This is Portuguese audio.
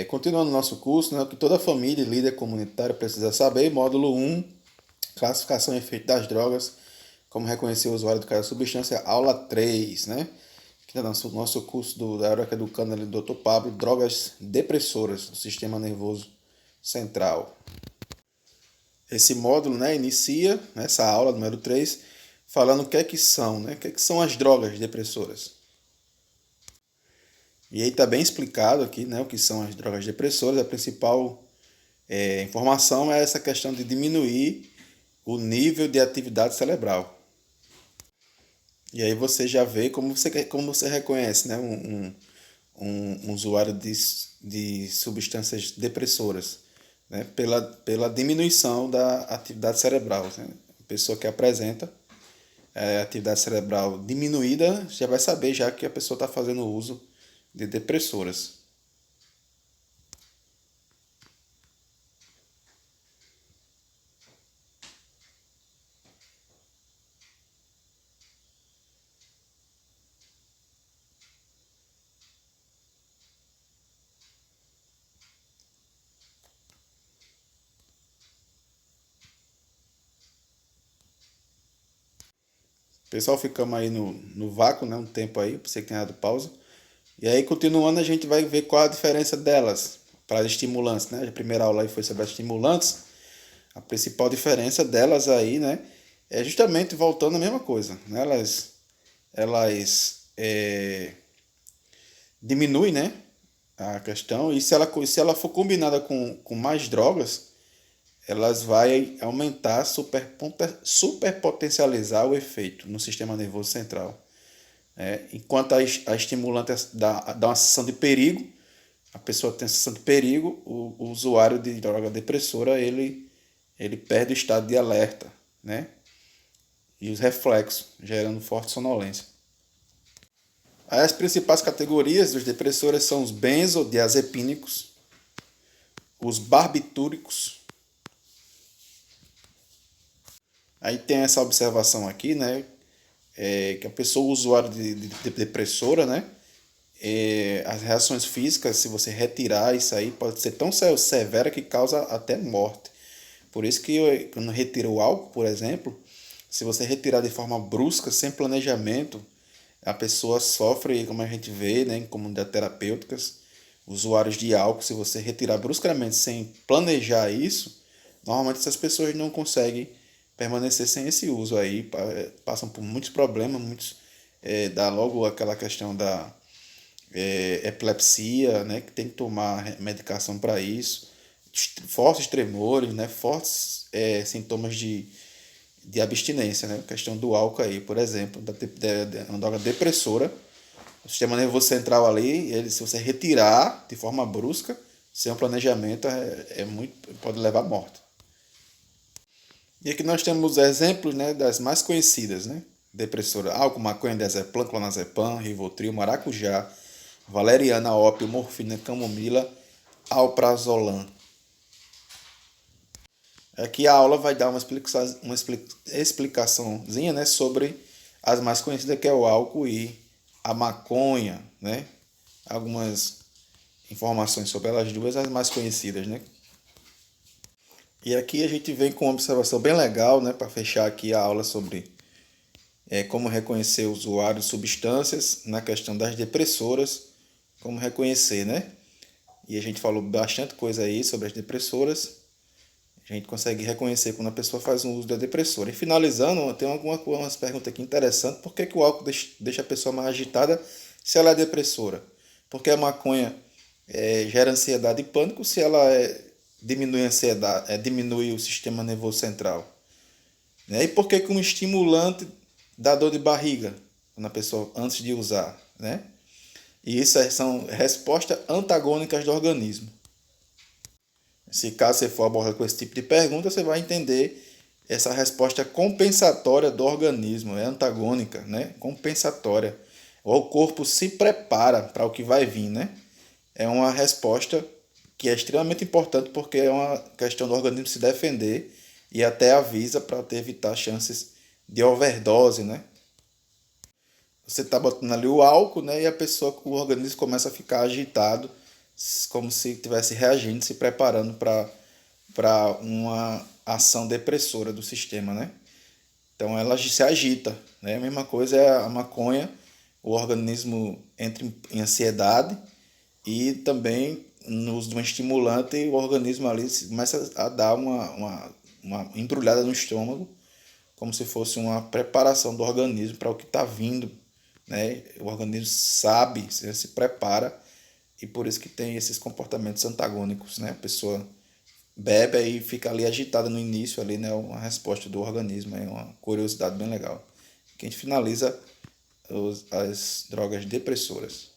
Continuando o nosso curso, né, o que toda família e líder comunitário precisa saber, módulo 1, classificação e efeito das drogas, como reconhecer o usuário de cada substância, aula 3, né? Que é nosso curso da Eureka Educando ali do Dr. Pablo, drogas depressoras do sistema nervoso central. Esse módulo, né, inicia essa aula número 3 falando o que é que são, né? O que é que são as drogas depressoras. E aí está bem explicado aqui, né, o que são as drogas depressoras. A principal informação é essa questão de diminuir o nível de atividade cerebral. E aí você já vê como você reconhece, né, um usuário de substâncias depressoras, né, pela diminuição da atividade cerebral. Né? A pessoa que apresenta atividade cerebral diminuída já vai saber já que a pessoa está fazendo uso de depressoras. Pessoal, ficamos aí no vácuo, né, um tempo aí, para você que tenha dado pausa. E aí, continuando, a gente vai ver qual a diferença delas para as estimulantes, né? A primeira aula aí foi sobre as estimulantes. A principal diferença delas aí, né, é justamente voltando à mesma coisa, né? Elas diminuem, né, a questão, e se ela for combinada com mais drogas, elas vai aumentar, superpotencializar o efeito no sistema nervoso central. Enquanto a estimulante dá uma sensação de perigo, a pessoa tem a sensação de perigo, o usuário de droga depressora, ele perde o estado de alerta, né? E os reflexos, gerando forte sonolência. Aí as principais categorias dos depressores são os benzodiazepínicos, os barbitúricos. Aí tem essa observação aqui, né? Que a pessoa, o usuário de depressora, né? As reações físicas, se você retirar isso aí, pode ser tão severa que causa até morte. Por isso que quando retira o álcool, por exemplo, se você retirar de forma brusca, sem planejamento, a pessoa sofre, como a gente vê, né, em comunidades terapêuticas, usuários de álcool, se você retirar bruscamente sem planejar isso, normalmente essas pessoas não conseguem permanecer sem esse uso aí, passam por muitos problemas, dá logo aquela questão da epilepsia, né, que tem que tomar medicação para isso, fortes tremores, né, fortes sintomas de abstinência, né, a questão do álcool aí, por exemplo, uma droga depressora, o sistema nervoso central ali, se você retirar de forma brusca, sem um planejamento, pode levar à morte. E aqui nós temos exemplos, né, das mais conhecidas, né? Depressora: álcool, maconha, diazepam, clonazepam, rivotril, maracujá, valeriana, ópio, morfina, camomila, alprazolam. Aqui a aula vai dar uma explicaçãozinha, né, sobre as mais conhecidas, que é o álcool e a maconha, né? Algumas informações sobre elas duas, as mais conhecidas, né? E aqui a gente vem com uma observação bem legal, né, para fechar aqui a aula sobre como reconhecer o usuário de substâncias na questão das depressoras, como reconhecer, né? E a gente falou bastante coisa aí sobre as depressoras. A gente consegue reconhecer quando a pessoa faz um uso da depressora. E finalizando, tem algumas perguntas aqui interessantes. Por que o álcool deixa a pessoa mais agitada se ela é depressora? Porque a maconha gera ansiedade e pânico se ela diminui a ansiedade, diminui o sistema nervoso central. Né? E por que um estimulante dá dor de barriga na pessoa antes de usar? Né? E isso são respostas antagônicas do organismo. Se caso você for abordar com esse tipo de pergunta, você vai entender essa resposta compensatória do organismo, é antagônica, né? Compensatória. O corpo se prepara para o que vai vir, né? É uma resposta que é extremamente importante porque é uma questão do organismo se defender e até avisa para evitar chances de overdose, né? Você está botando ali o álcool, né? E o organismo começa a ficar agitado como se estivesse reagindo, se preparando para uma ação depressora do sistema, né? Então ela se agita, né? A mesma coisa é a maconha, o organismo entra em ansiedade e também no uso de um estimulante o organismo ali começa a dar uma embrulhada no estômago, como se fosse uma preparação do organismo para o que está vindo, né? O organismo sabe, se prepara e por isso que tem esses comportamentos antagônicos, né? A pessoa bebe e fica ali agitada no início ali, né? Uma resposta do organismo, é uma curiosidade bem legal. Que a gente finaliza as drogas depressoras.